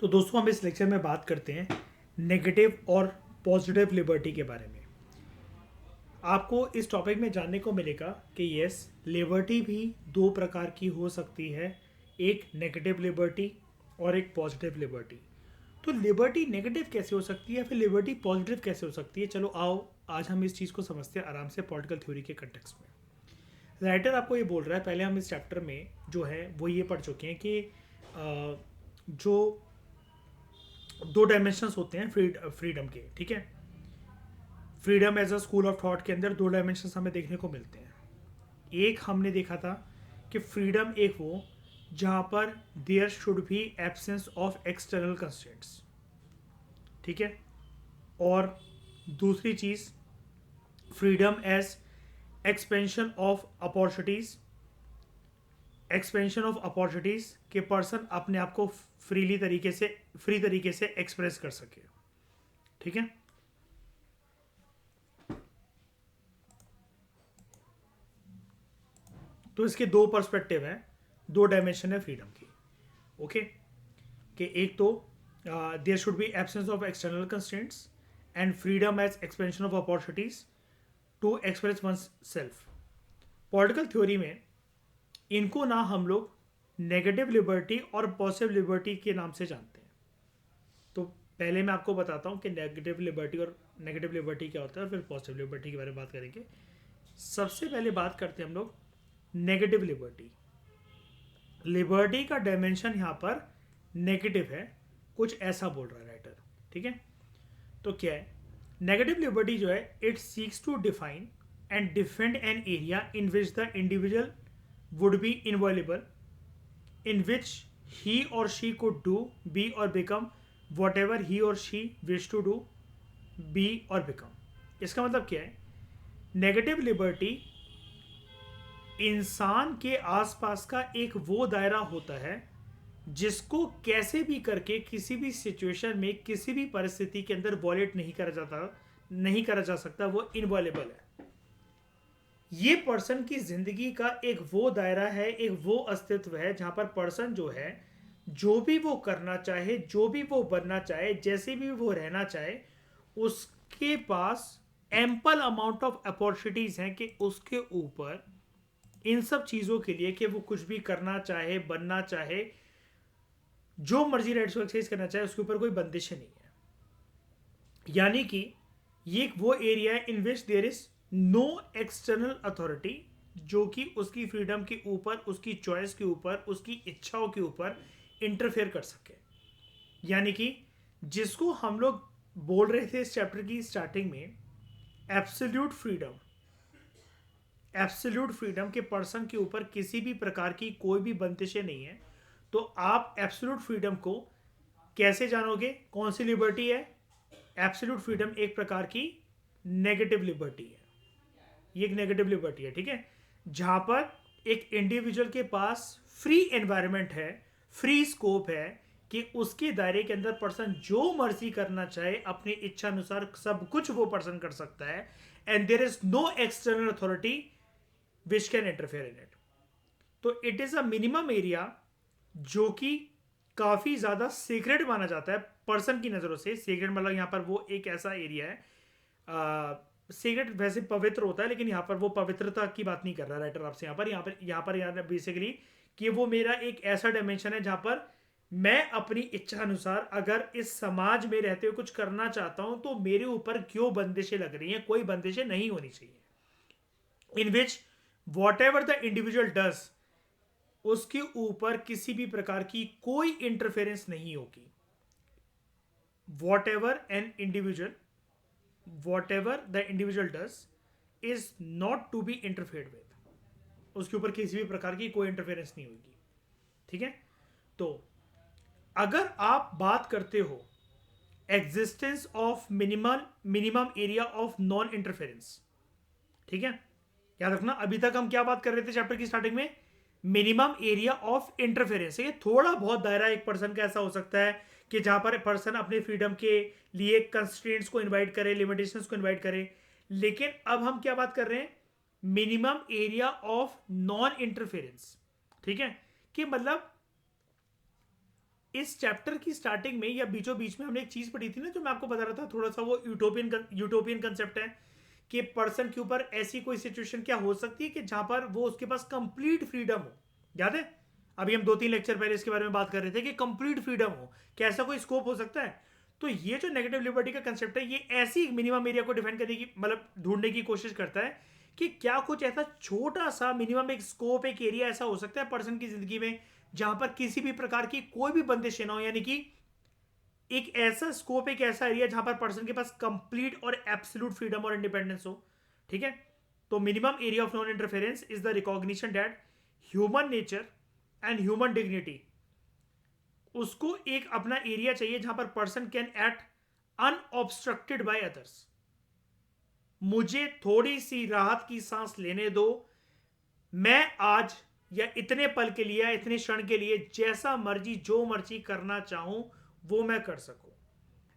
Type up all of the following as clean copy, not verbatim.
तो दोस्तों हम इस लेक्चर में बात करते हैं नेगेटिव और पॉजिटिव लिबर्टी के बारे में। आपको इस टॉपिक में जानने को मिलेगा कि यस, लिबर्टी भी दो प्रकार की हो सकती है, एक नेगेटिव लिबर्टी और एक पॉजिटिव लिबर्टी। तो लिबर्टी नेगेटिव कैसे हो सकती है, फिर लिबर्टी पॉजिटिव कैसे हो सकती है, चलो आओ आज हम इस चीज़ को समझते हैं आराम से पॉलिटिकल थ्योरी के कंटेक्स्ट में। राइटर आपको ये बोल रहा है, पहले हम इस चैप्टर में जो है वो ये पढ़ चुके हैं कि जो दो डायमेंशंस होते हैं फ्रीडम के, ठीक है। Freedom as a school of thought के अंदर दो डायमेंशंस हमें देखने को मिलते हैं। एक हमने देखा था कि फ्रीडम एक वो जहाँ पर there should be absence of external constraints, ठीक है। और दूसरी चीज़ freedom as expansion of opportunities, expansion of opportunities के पर्सन अपने आप को फ्री तरीके से एक्सप्रेस कर सके, ठीक है। तो इसके दो पर्सपेक्टिव हैं, दो डायमेंशन है फ्रीडम की, ओके। कि एक तो there should be absence of external constraints and freedom as expansion of opportunities to express oneself. Political theory में इनको ना हम लोग नेगेटिव लिबर्टी और पॉजिटिव लिबर्टी के नाम से जानते हैं। तो पहले मैं आपको बताता हूँ कि नेगेटिव लिबर्टी क्या होता है और फिर पॉजिटिव लिबर्टी के बारे में बात करेंगे। सबसे पहले बात करते हैं हम लोग नेगेटिव लिबर्टी। लिबर्टी का डायमेंशन यहाँ पर नेगेटिव है, कुछ ऐसा बोल रहा है राइटर, ठीक है। तो क्या है नेगेटिव लिबर्टी जो है, it seeks to define and defend an area in which the individual would be inviolable, in which he or she could do, be or become whatever he or she wish to do, be or become. इसका मतलब क्या है, negative liberty इंसान के आसपास का एक वो दायरा होता है जिसको कैसे भी करके किसी भी सिचुएशन में किसी भी परिस्थिति के अंदर वॉलेट नहीं करा जा सकता, वो इनवॉलेबल है। ये पर्सन की जिंदगी का एक वो दायरा है, एक वो अस्तित्व है जहां पर पर्सन जो है जो भी वो करना चाहे, जो भी वो बनना चाहे, जैसे भी वो रहना चाहे, उसके पास एम्पल अमाउंट ऑफ अपॉर्चुनिटीज हैं कि उसके ऊपर इन सब चीज़ों के लिए कि वो कुछ भी करना चाहे, बनना चाहे, जो मर्जी राइट्स को एक्सरसाइज करना चाहे, उसके ऊपर कोई बंदिशें नहीं है। यानी कि ये एक वो एरिया है in which there is no external authority जो कि उसकी फ्रीडम के ऊपर, उसकी चॉइस के ऊपर, उसकी इच्छाओं के ऊपर इंटरफेयर कर सके। यानी कि जिसको हम लोग बोल रहे थे इस चैप्टर की स्टार्टिंग में, एब्सोल्यूट फ्रीडम। एब्सोल्यूट फ्रीडम के पर्सन के ऊपर किसी भी प्रकार की कोई भी बंदिशें नहीं है। तो आप एब्सोल्यूट फ्रीडम को कैसे जानोगे, कौन सी लिबर्टी है? एब्सोल्यूट फ्रीडम एक प्रकार की नेगेटिव लिबर्टी है। ये एक नेगेटिव लिबर्टी है, ठीक है, जहां पर एक इंडिविजुअल के पास फ्री एनवायरनमेंट है, फ्री स्कोप है कि उसके दायरे के अंदर पर्सन जो मर्जी करना चाहे, अपनी इच्छा अनुसार सब कुछ वो पर्सन कर सकता है। And there is no external authority which can interfere in it. तो it is a minimum area जो कि काफी ज्यादा सीक्रेट माना जाता है पर्सन की नजरों से। सीक्रेट मतलब यहाँ पर वो एक ऐसा एरिया है, सीक्रेट वैसे पवित्र होता है, लेकिन यहाँ पर वो पवित्रता की बात नहीं कर रहा राइटर आपसे। यहाँ पर बेसिकली कि वो मेरा एक ऐसा डायमेंशन है जहां पर मैं अपनी इच्छा अनुसार अगर इस समाज में रहते हुए कुछ करना चाहता हूं तो मेरे ऊपर क्यों बंदिशें लग रही हैं, कोई बंदिशें नहीं होनी चाहिए। In which whatever the individual does, उसके ऊपर किसी भी प्रकार की कोई इंटरफेरेंस नहीं होगी। Whatever the individual does is not to be interfered with, उसके ऊपर किसी भी प्रकार की कोई इंटरफेरेंस नहीं होगी, ठीक है। तो अगर आप बात करते हो existence of minimum area of non interference, ठीक है, याद रखना अभी तक हम क्या बात कर रहे थे चैप्टर की स्टार्टिंग में, मिनिमम एरिया ऑफ इंटरफेरेंस। ये थोड़ा बहुत दायरा एक पर्सन का ऐसा हो सकता है कि जहां पर पर्सन अपने फ्रीडम के लिए कंस्ट्रेंट्स को इनवाइट करे, लिमिटेशंस को इनवाइट करे। लेकिन अब हम क्या बात कर रहे हैं, minimum area of non interference, ठीक है। कि मतलब इस चैप्टर की स्टार्टिंग में या बीचों बीच में हमने एक चीज पढ़ी थी ना, जो मैं आपको बता रहा था थोड़ा सा, वो यूटोपियन कंसेप्ट है कि पर्सन के ऊपर ऐसी कोई सिचुएशन क्या हो सकती है कि जहां पर वो उसके पास कंप्लीट फ्रीडम हो। याद है? अभी हम 2-3 लेक्चर पहले इसके बारे में बात कर रहे थे कि कंप्लीट फ्रीडम हो, कि ऐसा कोई स्कोप हो सकता है। तो ये जो नेगेटिव लिबर्टी का कंसेप्ट है, ये ऐसी मिनिमम एरिया को डिफाइन करने की, मतलब ढूंढने की कोशिश करता है कि क्या कुछ ऐसा छोटा सा मिनिमम एक स्कोप, एक एरिया ऐसा हो सकता है पर्सन की जिंदगी में जहां पर किसी भी प्रकार की कोई भी बंदिश ना हो, यानी कि एक ऐसा स्कोप, एक ऐसा एरिया जहां पर पर्सन के पास कंप्लीट और एब्सोल्यूट फ्रीडम और इंडिपेंडेंस हो। ठीक है? तो minimum area of non interference is the recognition that human nature and human dignity, उसको एक अपना एरिया चाहिए जहां पर person can act unobstructed by others. मुझे थोड़ी सी राहत की सांस लेने दो, मैं आज या इतने पल के लिए, इतने क्षण के लिए जैसा मर्जी जो मर्जी करना चाहूं वो मैं कर सकूं।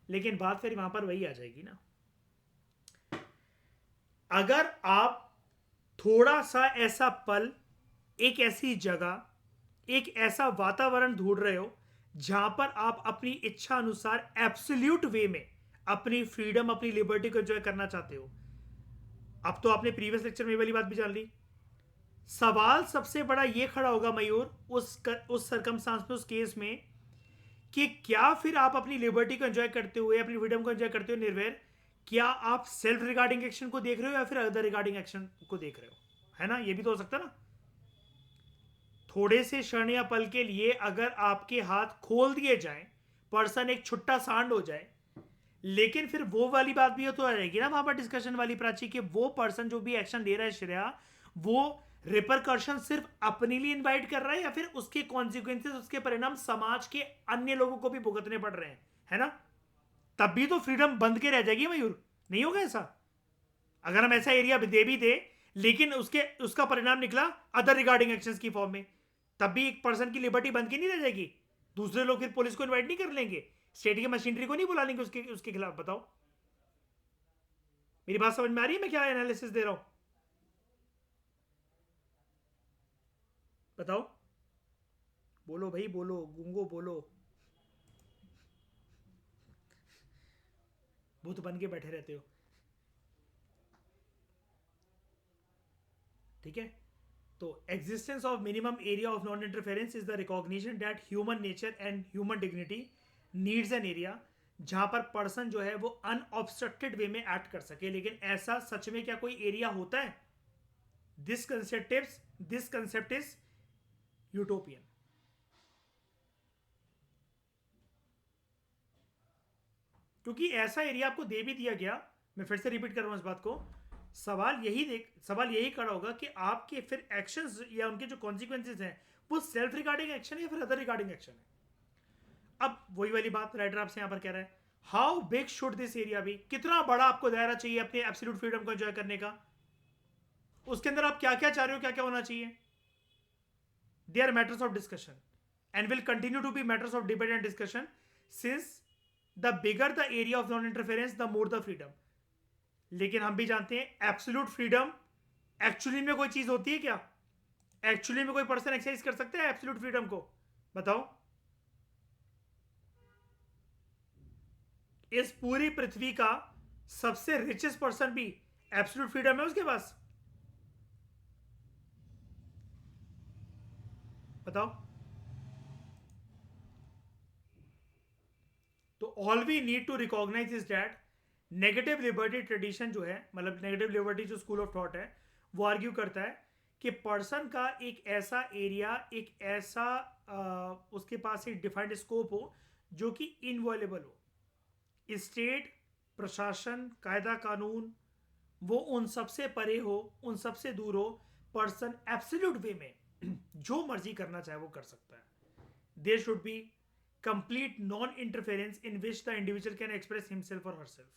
लेकिन बात फिर वहां पर वही आ जाएगी ना, अगर आप थोड़ा सा ऐसा पल, एक ऐसी जगह, एक ऐसा वातावरण ढूंढ रहे हो जहां पर आप अपनी इच्छा अनुसार एब्सोल्यूट वे में अपनी फ्रीडम, अपनी लिबर्टी को एंजॉय करना चाहते हो। अब तो आपने प्रीवियस लेक्चर में ये वाली बात भी जान ली। सवाल सबसे बड़ा ये खड़ा होगा मयूर, उस सरकमस्टांस में, उस केस में, कि क्या फिर आप अपनी लिबर्टी को एंजॉय करते हुए, अपनी फ्रीडम को एंजॉय करते हुए निर्भय, क्या आप सेल्फ रिगार्डिंग एक्शन को देख रहे हो या फिर अदर रिगार्डिंग एक्शन को देख रहे हो? है ना? ये भी तो हो सकता है ना। थोड़े से क्षण या पल के लिए अगर आपके हाथ खोल दिए जाएं, पर्सन एक छुट्टा सांड हो जाए, लेकिन फिर वो वाली बात भी तो आ जाएगी ना वहां पर डिस्कशन वाली, प्राची, कि वो पर्सन जो भी एक्शन ले रहा है श्रेया, वो रिपरकर्शन सिर्फ अपने लिए इनवाइट कर रहा है या फिर उसके कॉन्सिक्वेंसेस, उसके परिणाम समाज के अन्य लोगों को भी भुगतने पड़ रहे हैं? है ना? तब भी तो फ्रीडम बंद के रह जाएगी मयूर। नहीं होगा ऐसा? अगर हम ऐसा एरिया दे भी दे, लेकिन उसका परिणाम निकला अदर रिगार्डिंग एक्शंस की फॉर्म में, तब भी एक पर्सन की लिबर्टी बंद की नहीं रह जाएगी? दूसरे लोग फिर पुलिस को इनवाइट नहीं कर लेंगे, स्टेट की मशीनरी को नहीं बुला लेंगे उसके उसके खिलाफ? बताओ, मेरी बात समझ में आ रही है मैं क्या एनालिसिस दे रहा हूं? बताओ, बोलो भाई, बोलो गुंगो, बोलो। भूत बन के बैठे रहते हो। ठीक है? तो existence of minimum area of non interference is the recognition that human nature and human dignity needs an area जहां पर पर्सन जो है वो अनऑब्स्ट्रक्टेड वे में एक्ट कर सके। लेकिन ऐसा सच में क्या कोई एरिया होता है? This concept is utopian. क्योंकि ऐसा एरिया आपको दे भी दिया गया, मैं फिर से रिपीट कर रहा हूं इस बात को, सवाल यही खड़ा होगा कि आपके फिर एक्शंस या उनके जो कॉन्सिक्वेंसेज हैं, वो सेल्फ रिगार्डिंग एक्शन है या फिर अदर रिगार्डिंग एक्शन है। अब वही वाली बात राइटर आपसे यहां पर कह रहा है, how big should this area be, कितना बड़ा आपको दायरा चाहिए अपने एब्सोल्यूट फ्रीडम को एंजॉय करने का? उसके अंदर आप क्या क्या चाह रहे हो, क्या क्या होना चाहिए? They are matters of discussion and will continue to be matters of debate and discussion, since the bigger the area of non interference the more the freedom. लेकिन हम भी जानते हैं एब्सोल्यूट फ्रीडम एक्चुअली में कोई चीज होती है क्या? एक्चुअली में कोई पर्सन एक्सरसाइज कर सकता है एब्सोल्यूट फ्रीडम को? बताओ। इस पूरी पृथ्वी का सबसे रिचेस्ट पर्सन भी एब्सोल्यूट फ्रीडम है उसके पास? बताओ। तो all we need to recognise is that negative liberty tradition जो है, मतलब नेगेटिव लिबर्टी जो स्कूल ऑफ थॉट है, वो आर्ग्यू करता है कि पर्सन का एक ऐसा एरिया, एक ऐसा उसके पास एक डिफाइंड स्कोप हो जो कि इनवॉलेबल हो। स्टेट, प्रशासन, कायदा कानून, वो उन सबसे परे हो, उन सबसे दूर हो। पर्सन एब्सोल्यूट वे में जो मर्जी करना चाहे वो कर सकता है। There should be complete non-interference in which the individual can express himself or herself.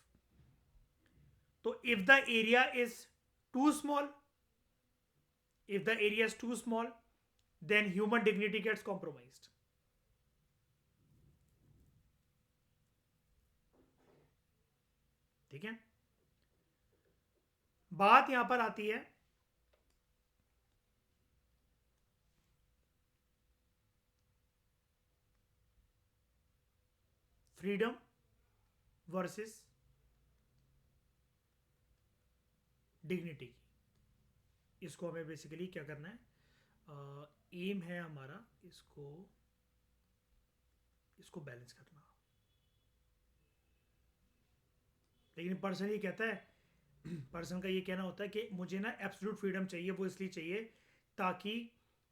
So if the area is too small, then human dignity gets compromised. ठीक है? बात यहां पर आती है फ्रीडम वर्सेस डिग्निटी की। इसको हमें बेसिकली क्या करना है, एम है हमारा इसको इसको बैलेंस करना। लेकिन पर्सन ये कहता है पर्सन का ये कहना होता है कि मुझे ना एब्सोल्यूट फ्रीडम चाहिए। वो इसलिए चाहिए ताकि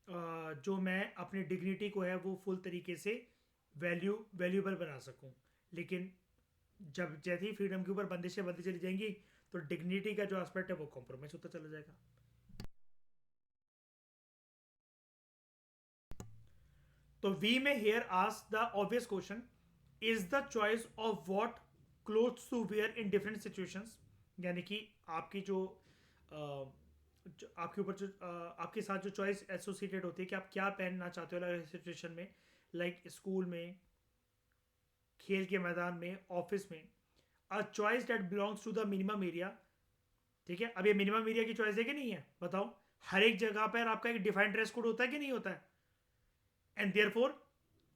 जो मैं अपनी डिग्निटी को है वो फुल तरीके से वैल्यूएबल बना सकूं। लेकिन जब जैसे ही फ्रीडम के ऊपर बंदिशें बनती चली जाएंगी तो डिग्निटी का जो एस्पेक्ट है वो कॉम्प्रोमाइज होता चला जाएगा। तो we may here ask the obvious question, is the choice of what clothes to wear in different situations, यानी कि आपकी आपके ऊपर आपके साथ जो चॉइस एसोसिएटेड होती है कि आप क्या पहनना चाहते हो अलग सिचुएशन में, लाइक स्कूल में, खेल के मैदान में, ऑफिस में, a choice that belongs to the minimum area. ठीक है, अब ये मिनिमम एरिया की चॉइस है कि नहीं है बताओ। हर एक जगह पर आपका एक डिफाइंड ड्रेस कोड होता है कि नहीं होता है, and therefore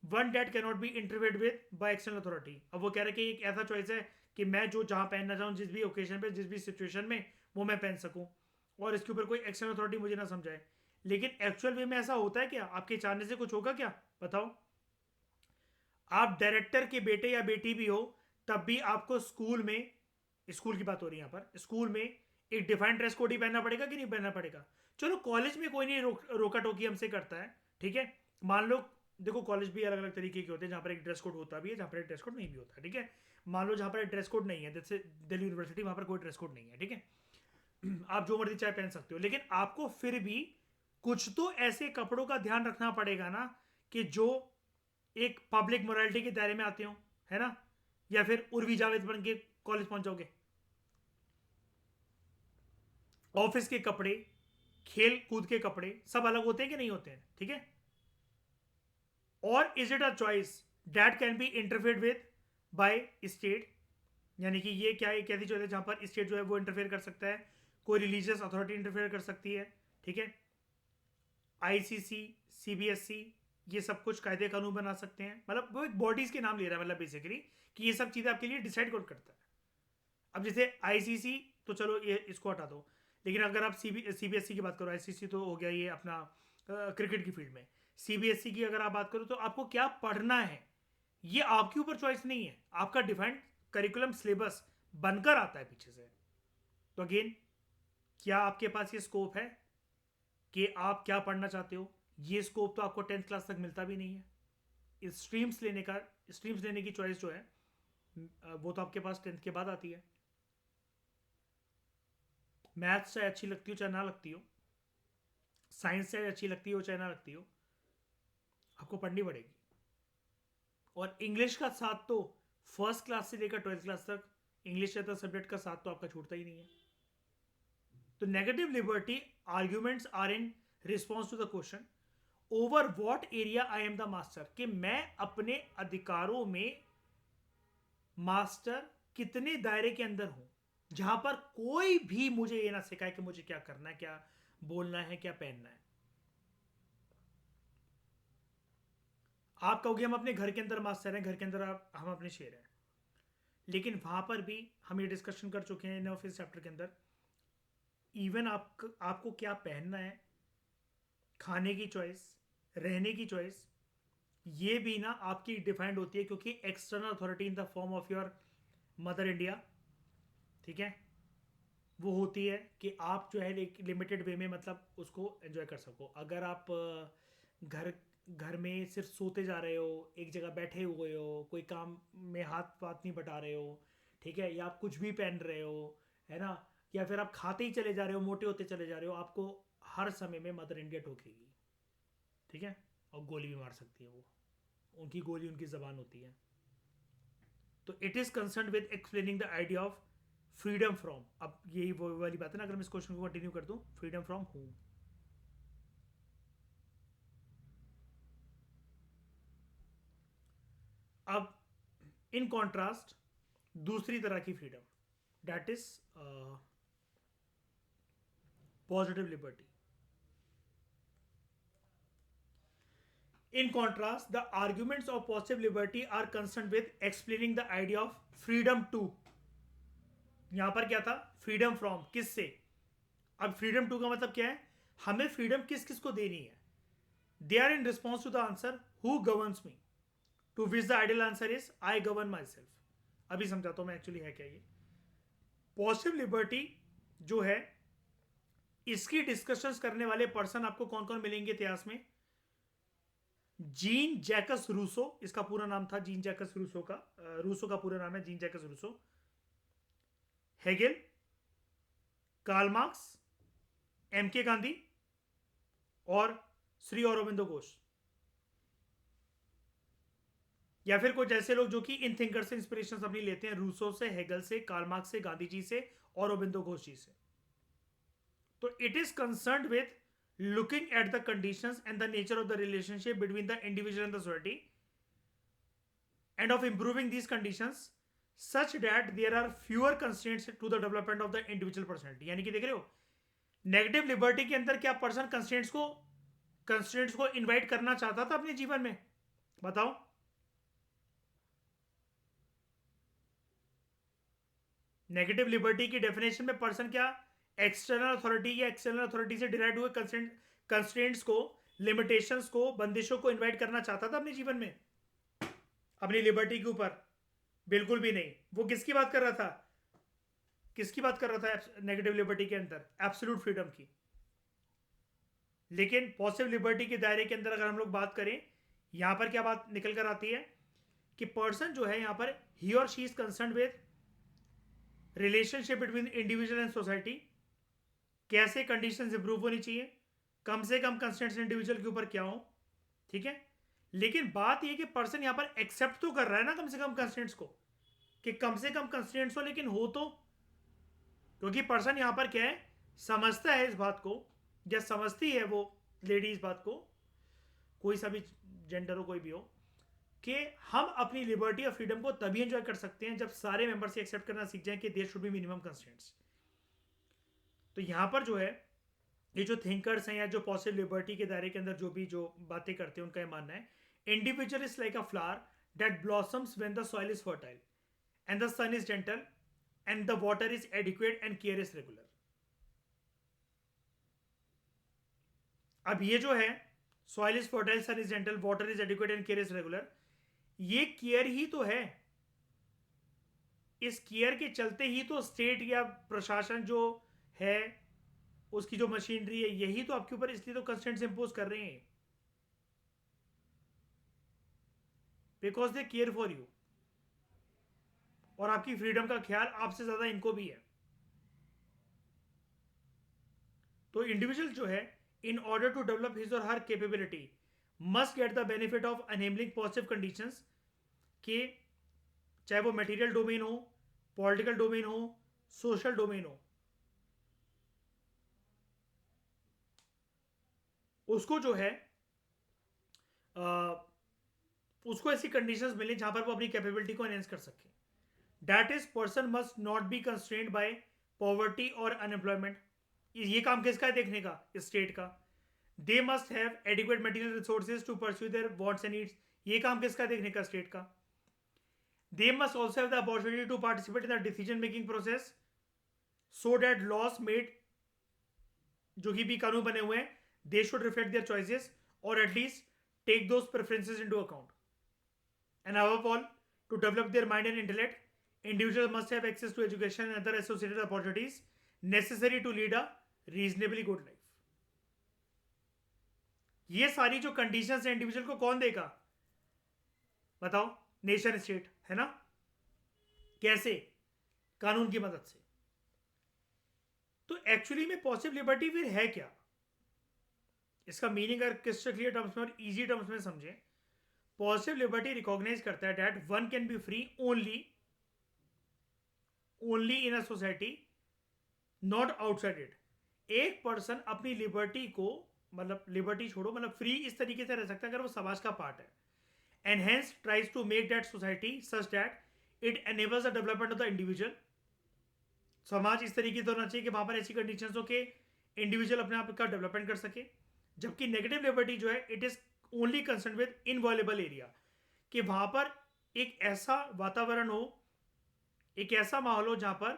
one that can not be intervened with by external authority. अब वो कह रहे हैं कि एक ऐसा चॉइस है कि मैं जो जहां पहनना चाहूँ जिस भी ओकेजन पे जिस भी सिचुएशन में वो मैं पहन सकूं और इसके ऊपर कोई एक्सटर्नल अथॉरिटी मुझे ना समझाए। लेकिन एक्चुअल वे में ऐसा होता है क्या? आपके चाहने से कुछ होगा क्या बताओ? आप डायरेक्टर के बेटे या बेटी भी हो तब भी आपको स्कूल में, स्कूल की बात हो रही है यहाँ पर, स्कूल में एक डिफाइंड ड्रेस कोड ही पहनना पड़ेगा कि नहीं पहनना पड़ेगा? चलो कॉलेज में कोई नहीं रोका टोकी हमसे करता है, ठीक है। मान लो देखो कॉलेज भी अलग अलग तरीके के होते हैं जहाँ पर एक ड्रेस कोड होता भी है, जहाँ पर एक ड्रेस कोड नहीं भी होता, ठीक है। मान लो जहाँ पर एक ड्रेस कोड नहीं है, जैसे दिल्ली यूनिवर्सिटी, वहाँ पर कोई ड्रेस कोड नहीं है, ठीक है। आप जो मर्जी चाहे पहन सकते हो, लेकिन आपको फिर भी कुछ तो ऐसे कपड़ों का ध्यान रखना पड़ेगा ना कि जो एक पब्लिक मोरालिटी के दायरे में आते हो, है ना। या फिर उर्वी जावेद बन के कॉलेज पहुंचोगे? ऑफिस के कपड़े, खेल कूद के कपड़े सब अलग होते हैं कि नहीं होते हैं, ठीक है। और is it a choice that can be interfere with by state, यानी कि ये क्या एक ऐसी चॉइस है जहां पर स्टेट जो है वो इंटरफेयर कर सकता है, कोई रिलीजियस अथॉरिटी इंटरफेयर कर सकती है, ठीक है। आईसीसी, सीबीएसई, ये सब कुछ कायदे कानून बना सकते हैं। मतलब वो एक बॉडीज के नाम ले रहा है, मतलब बेसिकली कि ये सब चीजें आपके लिए डिसाइड कौन करता है। अब जैसे आईसीसी तो चलो ये इसको हटा दो, लेकिन अगर आप सीबीएसई की बात करो, आईसीसी तो हो गया ये अपना क्रिकेट की फील्ड में। सीबीएसई की अगर आप बात करो तो आपको क्या पढ़ना है ये आपके ऊपर चॉइस नहीं है, आपका डिफाइंड करिकुलम सिलेबस बनकर आता है पीछे से। तो अगेन, क्या आपके पास ये स्कोप है कि आप क्या पढ़ना चाहते हो? ये स्कोप तो आपको 10th क्लास तक मिलता भी नहीं है। इस स्ट्रीम्स लेने की चॉइस जो है वो तो आपके पास 10th के बाद आती है। मैथ्स चाहे अच्छी लगती हो चाहे ना लगती हो, साइंस चाहे अच्छी लगती हो चाहे ना लगती हो, आपको पढ़नी पड़ेगी। और इंग्लिश का साथ तो फर्स्ट क्लास से लेकर 12th क्लास तक इंग्लिश जैसा सब्जेक्ट का साथ तो आपका छूटता ही नहीं है। तो negative liberty arguments are in response to the question over what area I am the master, कि मैं अपने अधिकारों में मास्टर कितने दायरे के अंदर हूं, जहां पर कोई भी मुझे ये ना सिखाए कि मुझे क्या करना है, क्या बोलना है, क्या पहनना है। आप कहोगे हम अपने घर के अंदर मास्टर हैं, घर के अंदर हम अपने शेर हैं, लेकिन वहां पर भी हम ये डिस्कशन कर चुके हैं ऑफिस चैप्टर के अंदर। इवन आपको क्या पहनना है, खाने की चॉइस, रहने की चॉइस, ये भी ना आपकी डिफाइंड होती है, क्योंकि external authority in the form of your mother India, ठीक है, वो होती है कि आप जो है एक लिमिटेड वे में मतलब उसको एंजॉय कर सको। अगर आप घर घर में सिर्फ सोते जा रहे हो, एक जगह बैठे हुए हो, कोई काम में हाथ पाथ नहीं बटा रहे हो, ठीक है, या आप कुछ भी पहन रहे हो, है ना, या फिर आप खाते ही चले जा रहे हो, मोटे होते चले जा रहे हो, आपको हर समय में मदर इंडिया ठोकेगी, ठीक है, और गोली भी मार सकती है वो। उनकी गोली उनकी जबान होती है। तो it is concern with explaining the idea of freedom from. अब यही वो वाली बात है ना, अगर मैं इस क्वेश्चन को कंटिन्यू कर दूं, फ्रीडम फ्रॉम हूम। अब इन कॉन्ट्रास्ट दूसरी तरह की freedom, that is positive liberty. In contrast, the arguments of positive liberty are concerned with explaining the idea of freedom to. यहां पर क्या था? फ्रीडम फ्रॉम, किससे? अब फ्रीडम टू का मतलब क्या है? हमें फ्रीडम किस किस को देनी है? They are in response to the answer who governs me, to which the ideal answer is I govern myself. अभी समझाता हूं मैं एक्चुअली है क्या ये. पॉजिटिव लिबर्टी जो है, इसकी डिस्कशंस करने वाले पर्सन आपको कौन कौन मिलेंगे इतिहास में? जीन जैकस रूसो, इसका पूरा नाम था जीन जैकस रूसो का. रूसो का पूरा नाम है Jean Jacques Rousseau. Hegel, Karl Marx, M K Gandhi और श्री अरबिंदो घोष. या फिर कुछ ऐसे लोग जो कि इन थिंकर से इंस्पिरेशन अपनी लेते हैं, रूसो से, हेगल से, कार्ल मार्क्स से, गांधी जी से और अरबिंदो घोष जी से. तो it is concerned with looking at the conditions and the nature of the relationship between the individual and the society, and of improving these conditions such that there are fewer constraints to the development of the individual personality. यानी कि देख रहे हो, negative liberty के अंदर क्या person constraints को invite करना चाहता था अपने जीवन में? बताओ. नेगेटिव लिबर्टी की डेफिनेशन में पर्सन क्या एक्सटर्नल अथॉरिटी या एक्सटर्नल अथॉरिटी से डिराइव हुए कंस्ट्रेंट्स को, लिमिटेशंस को, बंदिशों को इनवाइट करना चाहता था अपने जीवन में अपनी लिबर्टी के ऊपर? बिल्कुल भी नहीं. वो किसकी बात कर रहा था? किसकी बात कर रहा था नेगेटिव लिबर्टी के अंदर? एब्सोल्यूट फ्रीडम की. लेकिन पॉजिटिव लिबर्टी के दायरे के अंदर अगर हम लोग बात करें, यहां पर क्या बात निकल कर आती है कि पर्सन जो है यहां पर ही or she is concern with relationship between individual and society. कैसे कंडीशंस इंप्रूव होनी चाहिए, कम से कम कंस्ट्रेंट्स इंडिविजुअल के ऊपर क्या हो. ठीक है. लेकिन बात यह कि पर्सन यहां पर एक्सेप्ट तो कर रहा है ना कम से कम कंस्ट्रेंट्स को, कि कम से कम कंस्ट्रेंट्स हो, लेकिन हो तो. क्योंकि पर्सन यहां पर क्या है, समझता है इस बात को, या समझती है वो लेडी इस बात को, कोई सा भी जेंडर हो, कोई भी हो, कि हम अपनी लिबर्टी और फ्रीडम को तभी एंजॉय कर सकते हैं जब सारे मेंबर्स ये एक्सेप्ट करना सीख जाएं कि there should be minimum constraints. तो यहां पर जो है, ये जो थिंकर्स हैं या जो पॉजिटिव लिबर्टी के दायरे के अंदर जो बातें करते हैं, उनका यह मानना है individual is like a flower that blossoms when the soil is fertile and the sun is gentle and the water is adequate and care is regular. अब ये जो है soil is fertile, sun is gentle, water is adequate and care is regular, ये care ही तो है. इस care के चलते ही तो स्टेट या प्रशासन जो है, उसकी जो मशीनरी है, यही तो आपके ऊपर इसलिए तो कंस्ट्रेंट्स इंपोज कर रहे हैं, because they care for you. और आपकी फ्रीडम का ख्याल आपसे ज्यादा इनको भी है. तो इंडिविजुअल जो है, in order to develop his or her capability, must get the benefit of enabling positive conditions, कि चाहे वो मटेरियल डोमेन हो, पॉलिटिकल डोमेन हो, सोशल डोमेन हो, उसको जो है उसको ऐसी कंडीशंस मिले जहां पर वो अपनी कैपेबिलिटी को एनहेंस कर सके. That is person must not be constrained by poverty or unemployment. ये काम किसका है देखने का? स्टेट का. They must have adequate material resources to pursue their wants and needs. ये काम किसका देखने का? स्टेट का. They must also have the opportunity to participate in the decision making process so that laws made, जो भी कानून बने हुए हैं, they should reflect their choices or at least take those preferences into account. And above all, to develop their mind and intellect, individuals must have access to education and other associated opportunities necessary to lead a reasonably good life. ये सारी जो conditions है individual को कौन देगा? बताओ. Nation state है ना. कैसे? कानून की मदद से. तो एक्चुअली में पॉजिटिव लिबर्टी फिर है क्या? इसका मीनिंग अगर क्रिस्टल क्लियर टर्म्स में और इजी टर्म्स में समझें, पॉजिटिव लिबर्टी रिकॉग्नाइज करता है that one can be free only in a society, not outside it. एक पर्सन अपनी लिबर्टी को, मतलब लिबर्टी छोड़ो, मतलब फ्री इस तरीके से रह सकता है अगर वो समाज का पार्ट है, and hence tries to make that society such that it enables the development of the individual. समाज इस तरीके से होना चाहिए कि वहां पर ऐसी कंडीशंस हो कि इंडिविजुअल अपने आप का डेवलपमेंट कर सके. जबकि नेगेटिव लिबर्टी जो है, it is only concern with inviolable area, कि वहां पर एक ऐसा वातावरण हो, एक ऐसा माहौल हो जहां पर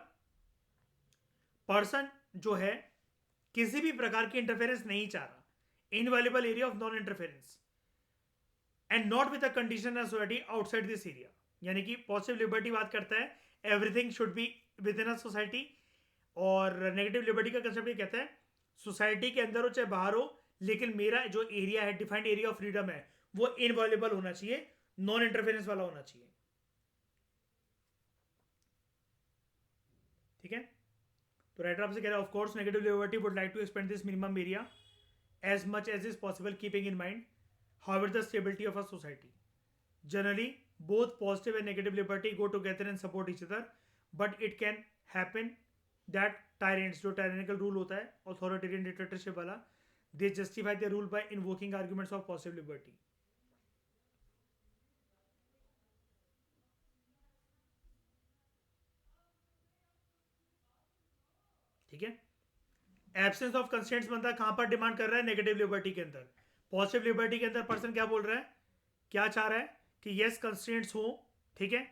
पर्सन जो है किसी भी प्रकार की इंटरफेरेंस नहीं चाह रहा, invaluable area of non interference and not with a condition of society outside this area. यानी कि पॉजिटिव लिबर्टी बात करता है everything should be with in a society, और नेगेटिव लिबर्टी का कंसेप्ट ये कहता है सोसाइटी के अंदर हो चाहे बाहर हो, लेकिन मेरा जो एरिया है, डिफाइंड एरिया ऑफ फ्रीडम है, वो इनवॉल्युएबल होना चाहिए, नॉन इंटरफेरेंस वाला होना चाहिए। ठीक है, तो राइटर आपसे कह रहा है of course negative liberty would like to expand this minimum area as much as is possible, keeping in mind, however, the stability of a society. Generally, both positive and negative liberty go together and support each other, but it can happen that tyrants, जो tyrannical rule होता है, authoritarian dictatorship वाला, they justify their rule by invoking arguments of positive liberty. ठीक है, absence of constraints बंदा कहां पर demand कर रहा है? नेगेटिव लिबर्टी के अंदर। पॉजिटिव लिबर्टी के अंदर पर्सन क्या बोल रहा है, क्या चाह रहा है कि यस कंस्ट्रेंट्स हो, ठीक है,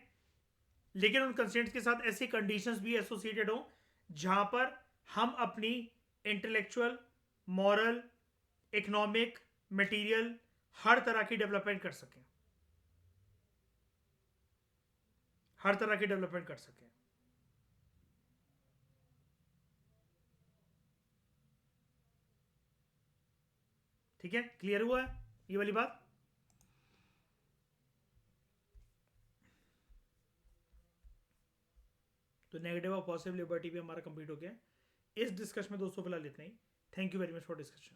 लेकिन उन कंस्ट्रेंट्स के साथ ऐसी कंडीशंस भी एसोसिएटेड हो जहां पर हम अपनी इंटेलेक्चुअल, मॉरल, इकोनॉमिक, मटेरियल हर तरह की डेवलपमेंट कर सकें, हर तरह की डेवलपमेंट कर सकें। ठीक है, क्लियर हुआ है ये वाली बात? तो नेगेटिव और पॉजिटिव लिबर्टी भी हमारा कंप्लीट हो गया। इस डिस्कशन में दोस्तों फिलहाल इतना ही। Thank you very much for discussion.